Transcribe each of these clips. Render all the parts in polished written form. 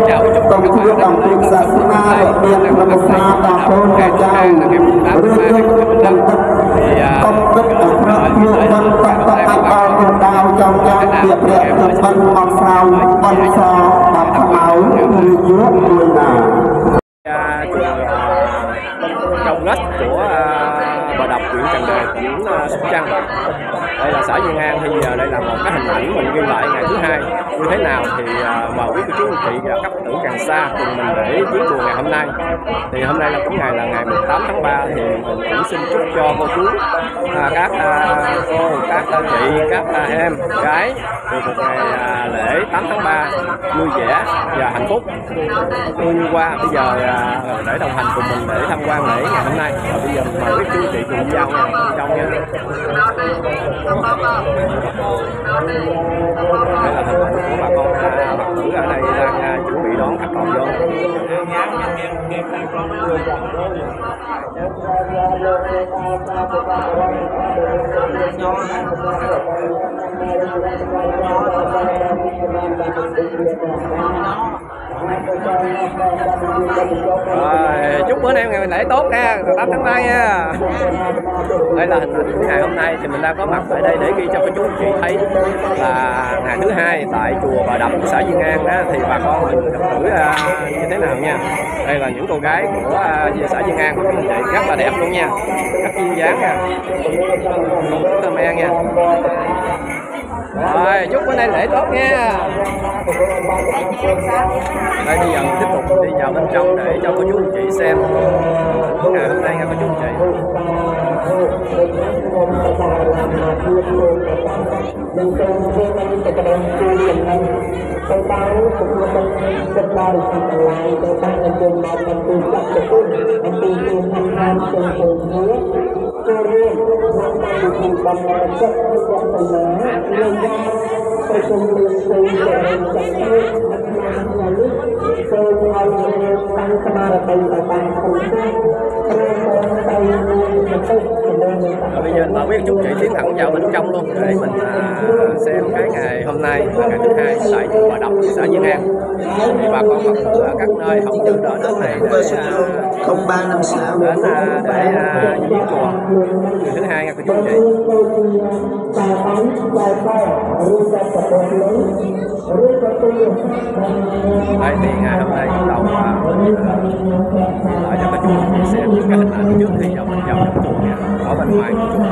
chào chúc các bạn đã đến với kênh YouTube này. Hôm nay mình đang tại Chùa Bà Đập ngày thứ hai là ngày 18 tháng 2 2015. Thì lễ hôm nay các bạn trong việc lễ thực văn mọc sao văn so và thằng áo người dưới người nào trong đất của Bà Đập, huyện Trần Đề, tỉnh Sóc Trăng. Đây là xã Diên An. Thì đây là một cái hình ảnh mình ghi lại ngày thứ hai như thế nào. Thì mời quý cô chú anh chị và các tử càng xa cùng mình để viếng chùa ngày hôm nay. Thì hôm nay là cũng ngày 18 tháng 3. Thì mình cũng xin chúc cho cô chú, các cô, các chị, các em gái được một ngày lễ 8 tháng 3 vui vẻ và hạnh phúc như qua. Bây giờ để đồng hành cùng mình để tham quan lễ ngày hôm nay. Và bây giờ mời quý chú chị cùng nhau trong nha. Đây là hình ảnh của bà con Phật tử ở đây đang chuẩn bị đón khách cầu vô. Rồi, chúc bữa nay ngày lễ tốt nha, 8 tháng 3 nha. Đây là hình ảnh của ngày hôm nay. Thì mình đang có mặt tại đây để ghi cho các chú anh chị thấy là ngày thứ hai tại chùa Bà Đập, xã Diên An đó. Thì bà con mình Phật tử như thế nào nha. Đây là những cô gái của xã Diên An, các anh chị rất là đẹp luôn nha, rất duyên dáng nha, Khmer nha. Rồi, chúc bữa nay lễ tốt nha. Đây bây giờ mình tiếp tục đi vào bên trong để cho cô chú anh chị xem ngày hôm nay nha cô chú anh chị. Rồi bây giờ mời quý chú chị tiến thẳng vào bên trong luôn để mình xem cái ngày hôm nay là ngày thứ hai tại chùa Bà Đập, xã Diên An. Thì bà con Phật tử ở các nơi không chịu đỡ đến này để đến để viếng chùa ngày thứ hai nha quý chú chị. Đây thì ngày hôm nay bắt đầu lại cho các chú chị xem những cái hình ảnh trước khi vào bên trong chùa nha. Ở bên ngoài của chùa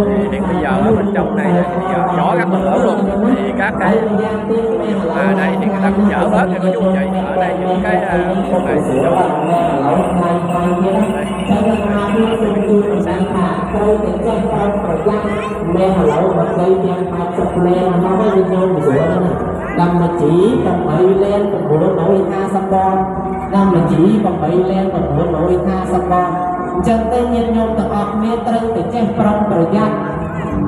thì hiện bây giờ ở bên trong này thì giờ gió rất là lớn luôn. Thì các cái đây thì người ta cũng dỡ bớt cho các chú chị. Ở đây những cái khu này đâm mà chỉ bằng bậy lên bằng bộ nội tha sâm bon, đâm mà chỉ bằng bậy lên bằng bộ nội tha sâm bon. Chân tay nhân nhôm tập học miên trân từ trên prong bờ giang,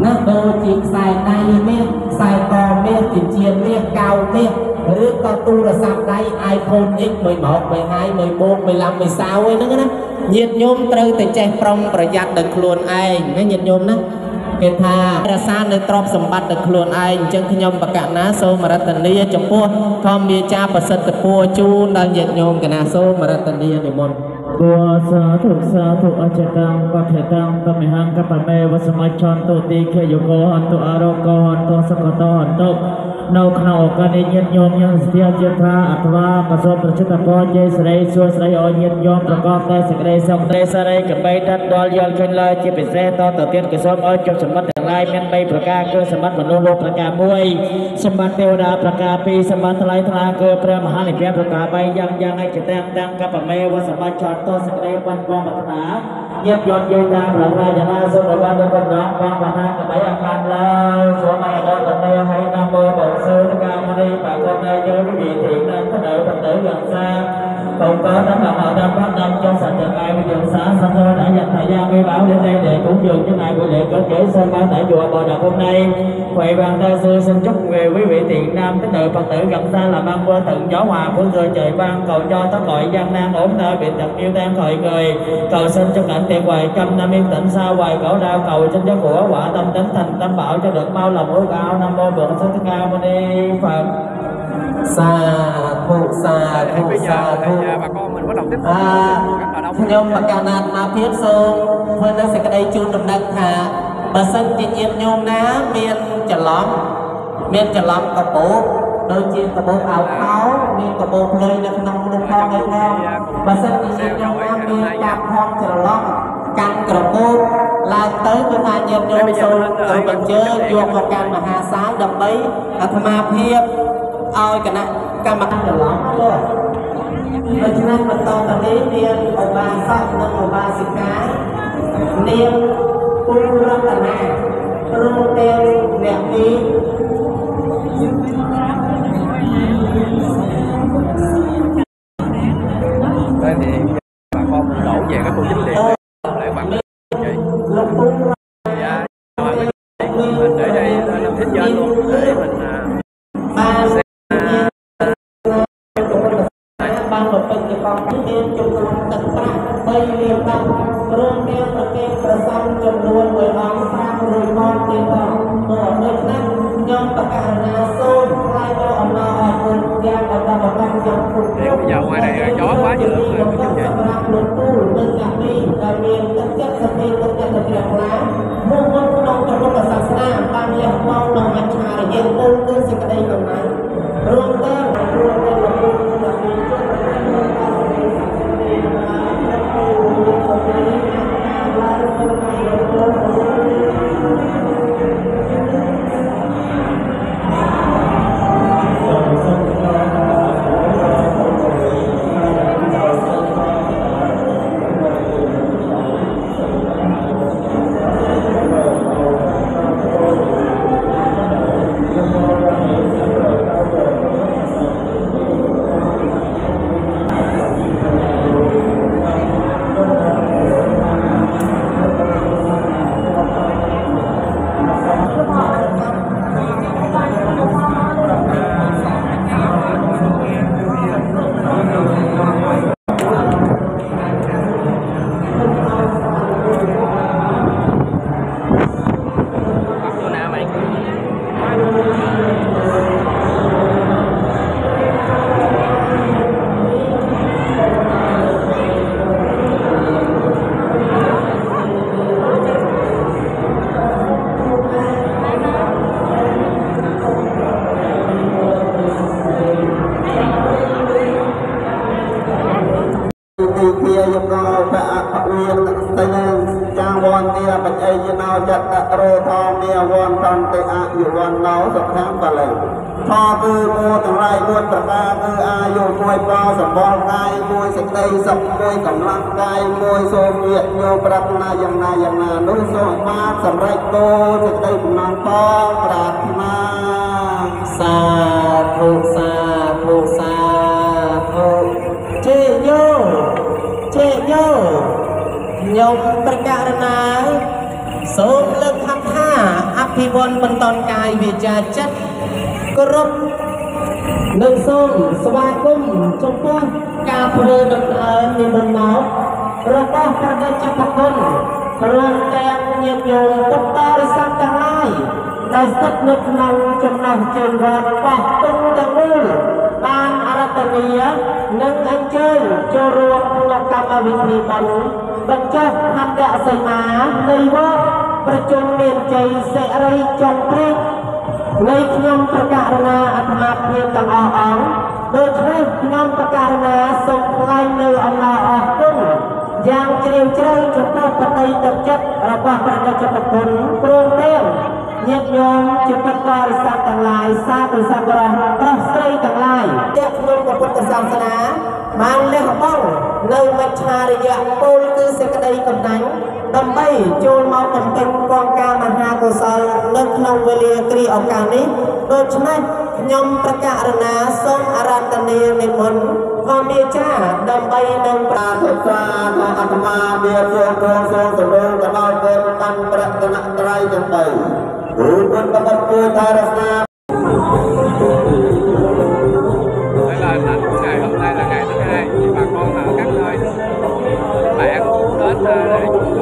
nó đôi chỉ xài tay miên, xài to miên, chỉ chiên miên, cao miên, rồi có tu là sắm đây iPhone X 11, 12, 14, 15, 16 ấy nữa đó. Nhiệt nhôm trân từ trên prong bờ giang được luôn ai, nó nhiệt nhôm đó. Cái tha ra san để trộm sầm bát được luôn ai chân khi nhom bạc cả ná số mà ra tận đi trong pua thom bia cha bát sật pua chu đang nhiệt nhôm cái ná số mà ra tận đi để môn Tua sa thục acetang có thể tăng tâm hăng các bạn mê và sớm chọn tổ ti khe yoko hòn tổ aro co hòn tổ sakoto hòn tổ nâu khao cái này nhiệt nhôm nhân stia chia tha atva mà sốประชิต po dây sấy xua sấy ở nhiệt nhôm ประกอบ តែ សេចក្តី សុខ ទេ សារី កបី ដាត់ ដល់ យល់ ឃើញ ឡើយ ជា ពិសេស ត ទៅ ទៀត ក៏ សូម ឲ្យ ចុះ សម្បត្តិ ទាំង ឡាយ មាន 3 ប្រការ គឺ សម្បត្តិ មនុស្ស លោក ប្រការ 1 សម្បត្តិ ទេវតា ប្រការ 2 សម្បត្តិ ថ្លៃ ថ្លា គឺ ព្រះ មហានិកាយ ប្រការ 3 យ៉ាង យ៉ាង ឯកតាំង តាំង កបមេ វ សម្បត្តិ ចត ត សេចក្តី បាន បង ប្រាថ្នា ញាតិ យន្ត យើង តាម ររាយ ណា សូម បាន ដល់ បង បង ប្រាថ្នា កបី អាខាន ឡើយ សូម ឲ្យ ដល់ ទៅ ហើយ ណាម បង សើ ការ មនី bà con đây chơi cái gì thì đang có đợi Phật tử gần xa không có tấm lòng họ đang phát tâm trong sạch trần ai bây giờ xã sanh thôi đã dành thời gian ghi bảo đến đây để cúng dường cho ngài buổi lễ cỡ kể sân ban tại chùa Bà Đập hôm nay. Vậy bàn tay sư xin chúc về quý vị thiện nam tín đồ Phật tử gần xa làm ăn qua tận gió hòa của người trời ban cầu cho tất mọi gian nan ổn thơ bị tật yêu tan khỏi người cầu xin cho cảnh tiệc hoài trăm năm yên tĩnh xa hoài cõi đau cầu trong giấc của quả tâm tánh thành tâm bảo cho được mau lòng ước ao. Nam mô Bổn Sư Thích Ca Mâu Ni Phật. Sa thu sa thu Bây giờ sa thu. thì bà con mình bắt đầu tiếp tục các bà đông. Nhôm và cả nạt mà biết sâu phương đang sẽ cái đây chun đồng đăng thả bà sân chỉ nhiệt nhôm ná miền chả lắm có bố đôi chiên có bố áo áo miền có bố lời là nông nông con hay không bà sân chỉ nhiệt nhôm ná miền bạc phong chả lắm căng cờ bố là tới với ta nhiệt nhôm sâu rồi mình chơi chuột vào can mà hà xá đầm bấy mà hiệp ôi cả nè cả mặt chả lắm luôn. Bởi cho nên mình tao tao đến niên ở ba sắc nâng ở ba xịt cá niên cung rắc tà nà rung tên nẹp đi Đây thì bà con mình đổ về cái khu chính điện để bạn gì lúc cung dạ mình để đây làm thiết giờ luôn để mình ba ban một phần cho con cái niên trong lòng tận ta bay liềm tâm rung tên và tênประสงค์จำนวน10อง5rồi con tiềnต่อnơiนั้นย่อมประกาศนาโซนใครก็ออกมาออกคนแยกออกมาบอกกันยังคง bây giờ ngoài này gió quá dữ lắm rồi chứ vậy. លោកពូនឹងកាពីដែលមានទឹកចិត្តសតិទឹកចិត្តជ្រះថ្លាមុខមុខក្នុងព្រះពុទ្ធសាសនាបានលះបង់នៅអច្ឆរិយពលគឺសេចក្តីកំណាញ់រួមទាំងលោកពូដែលមានខ្ញុំប្រកាសណាសូមលើកថាអភិវឌ្ឍបន្តកាយវាចាចិត្តគោរពនិងសូមស្វាគមន៍ចំពោះការធ្វើដំណើរនិមន្តមករបស់ព្រះតេជគុណព្រមទាំងញាតិញោមពុទ្ធបរិស័ទទាំងឡាយដែលស្ថិតនៅក្នុងចំណោះជើងវត្តរបស់ទុំទាំងមូលបានអរតនីនិងអញ្ជើញចូលរួមក្នុងកម្មវិធីបុណ្យបញ្ចុះហត្ថសីមានៃវត្តប្រជុំមានជ័យសិរីចុងព្រឹកនៃខ្ញុំប្រកាសណាអាត្មាភាពទាំងអស់អង្គដូច្នេះខ្ញុំប្រកាសណាសូមថ្លែងនៅអំណរអរគុណយ៉ាងជ្រាលជ្រៅចំពោះបតីទឹកចិត្តរបស់ព្រះតេជគុណព្រមទាំងញាតិញោមជាពុទ្ធបរិស័ទទាំងឡាយសាធុសប្បុរសប្រុសស្រីទាំងឡាយដែលក្នុងពុទ្ធសាសនាបានលះបង់នៅមច្ឆរិយពលគឺសេចក្តីកំណាញ់ដើម្បីចូលមកបំពេញកងការមហាកុសលនៅក្នុងវេលាគ្រាឱកាសនេះដូច្នេះខ្ញុំប្រកាសណាសូមអារាធនានិមន្តព្រះមេចាដើម្បីនឹងប្រាថ្នារបស់អាត្មាមានសូមសម្រុងទៅដល់ពេលបានប្រតនត្រ័យទាំង3គឺគុណបព្វជិរស្នា Đây là ngày hôm nay là ngày thứ 2 thì bà con ở các nơi bạn đến để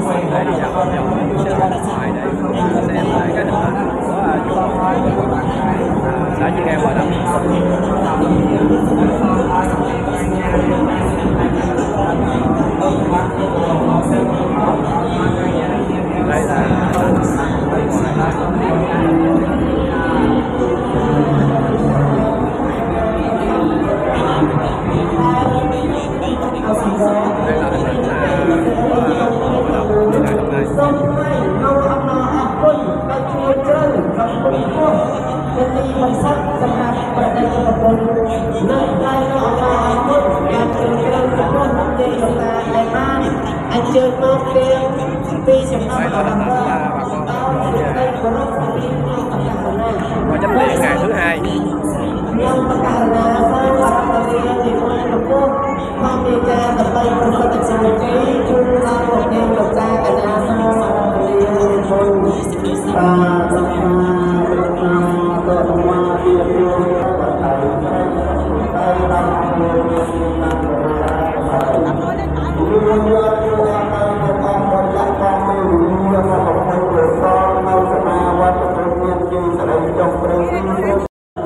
để đi dạo vòng vòng sẽ ra ngoài để xem lại cái hình ảnh của xã Duyên An Hòa Đập. Đây là anh chơi một đêm vì chẳng và chấm điểm ngày thứ hai.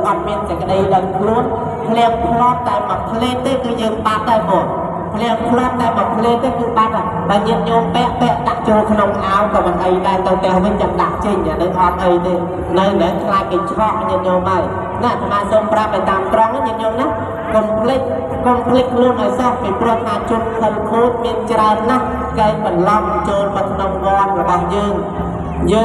còn miền sẽ cái đây lần luôn liền plot tại mặt lên tới cứ dừng ba tại một liền plot tại mặt lên tới cứ ba à và nhiệt nhôm bẹ đặt cho nông áo của mình ấy đây tàu tèo bên chậm đặt trên nhà đến hot ấy đi nơi để lại cái chọn nhiệt nhôm này nè mà xong ra phải tạm trắng nhiệt nhôm đó complete luôn rồi sao phải pro thà chun thần cốt miền tràn nè cái mình lòng chôn mặt nông ngon và bằng dương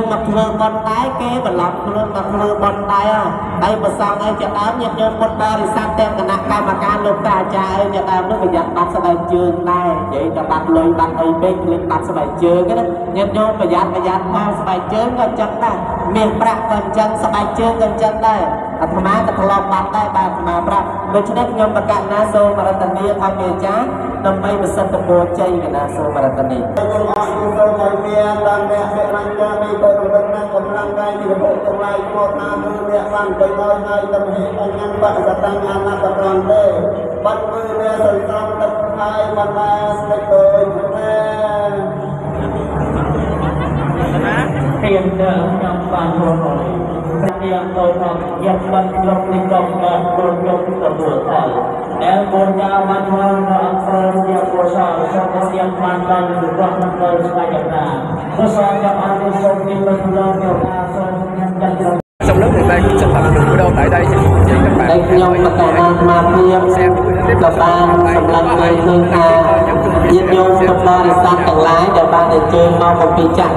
mặt phương con tái kế và lòng luôn mặt phương con tái à đây mà xong ấy cho đám nhiệt nhôm con ba thì sang tem cả nặng ca mà ca lục ta cha ấy cho đám nó phải dặn bắt sẽ bài trường này vậy ta bắt lôi bắt ấy bên lên bắt sẽ bài trường cái đó nhiệt nhôm phải dặn mau sẽ bài trường con chân đây miền bạc con chân sẽ bài trường con chân đây thầm má ta lòng bắt đây bài mà bạc với cho nên nhôm bạc cạn na sô mà ra tận đi tham nghề chá năm bay mà sân tập bộ chơi cái na sô mà ra tận đi tôi đồng tình năng cầm lăng gai như bộ tương lai một năm tư địa văn tới ngôi ngay tâm hệ anh nhân bạn sẽ tăng an lạc tập đoàn tê bắt mưa nè sân xong tập hai văn ba sẽ tôi tiền nợ trong bàn hồ nội yang tôi học yang ban trong đi trong bàn tôi trong tập buổi thảo em buồn nhà văn hóa và anh yang bosan sama yang mantan bukan mengenal sekalian bosan yang ada song di betulan yang asal yang Sông nước miền Tây cũng sẽ tập trung video tại đây xin các bạn đây nhông và cả ban ma phiêm là ban sầm lăng ngay thương ta nhiệt nhôm tập đoàn sang tầng lái để ban để chơi mau một kỳ chặt